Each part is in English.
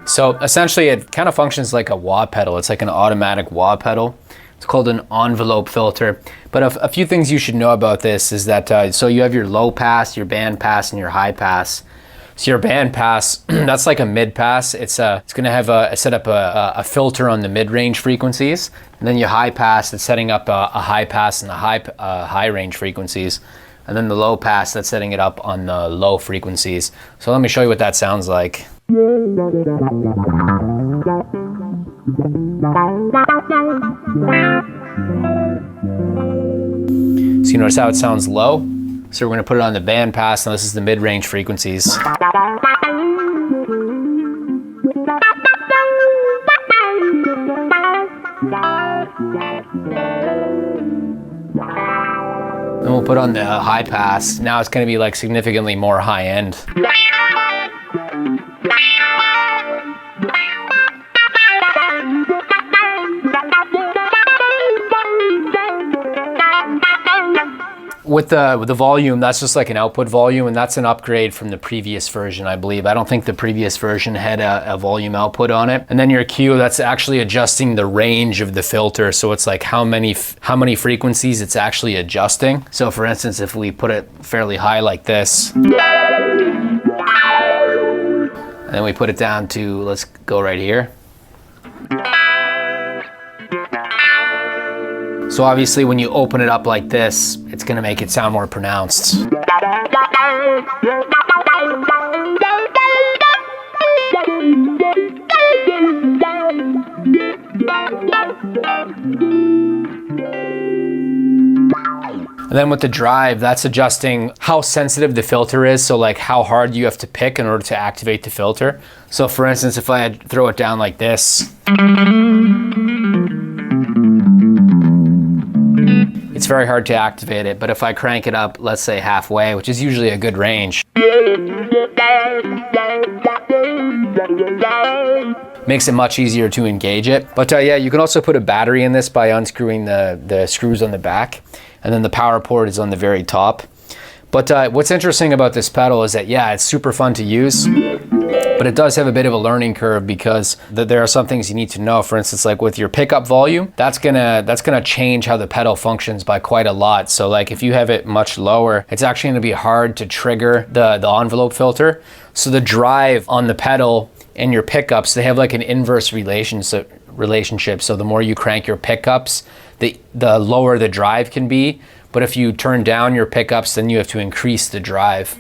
So essentially it kind of functions like a wah pedal. It's like an automatic wah pedal. It's called an envelope filter. But a few things you should know about this is that, so you have your low pass, your band pass, and your high pass. So your band pass, that's like a mid pass. It's gonna have set up a filter on the mid-range frequencies. And then your high pass, it's setting up a high pass and the high range frequencies. And then the low pass, that's setting it up on the low frequencies. So let me show you what that sounds like. So you notice how it sounds low? So we're gonna put it on the band pass, and this is the mid-range frequencies. Then we'll put on the high pass. Now it's gonna be like significantly more high end. With the volume, that's just like an output volume, and that's an upgrade from the previous version, I believe. I don't think the previous version had a volume output on it. And then your Q, that's actually adjusting the range of the filter. So it's like how many frequencies it's actually adjusting. So for instance, if we put it fairly high like this, and then we put it down to, let's go right here. So obviously when you open it up like this, it's gonna make it sound more pronounced. And then with the drive, that's adjusting how sensitive the filter is. So like how hard you have to pick in order to activate the filter. So for instance, if I throw it down like this, it's very hard to activate it, but if I crank it up, let's say halfway, which is usually a good range, makes it much easier to engage it. But yeah, you can also put a battery in this by unscrewing the screws on the back, and then the power port is on the very top. But what's interesting about this pedal is that, yeah, it's super fun to use, but it does have a bit of a learning curve because there are some things you need to know. For instance, like with your pickup volume, that's gonna change how the pedal functions by quite a lot. So like if you have it much lower, it's actually gonna be hard to trigger the envelope filter. So the drive on the pedal and your pickups, they have like an inverse relationship. So the more you crank your pickups, the lower the drive can be. But if you turn down your pickups, then you have to increase the drive.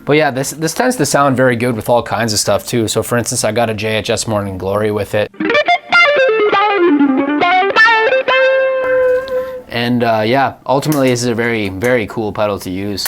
But yeah, this tends to sound very good with all kinds of stuff too. So for instance, I got a JHS Morning Glory with it. And yeah, ultimately this is a very, very cool pedal to use.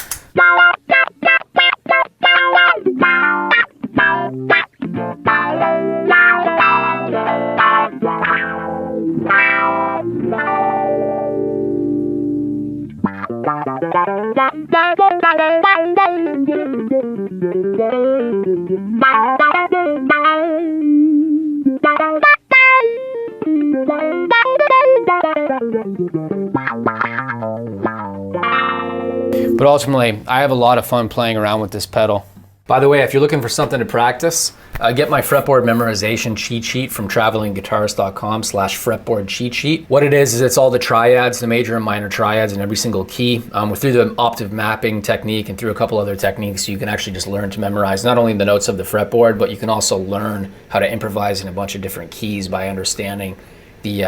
But ultimately, I have a lot of fun playing around with this pedal. By the way, if you're looking for something to practice, get my fretboard memorization cheat sheet from travelingguitarist.com/fretboard cheat sheet. What it is it's all the triads, the major and minor triads in every single key. Through the octave mapping technique and through a couple other techniques, you can actually just learn to memorize not only the notes of the fretboard, but you can also learn how to improvise in a bunch of different keys by understanding the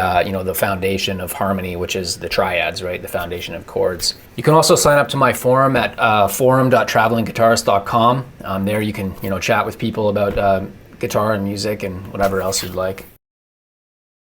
the foundation of harmony, which is the triads, right? The foundation of chords. You can also sign up to my forum at forum.travelingguitarist.com. There you can chat with people about guitar and music and whatever else you'd like.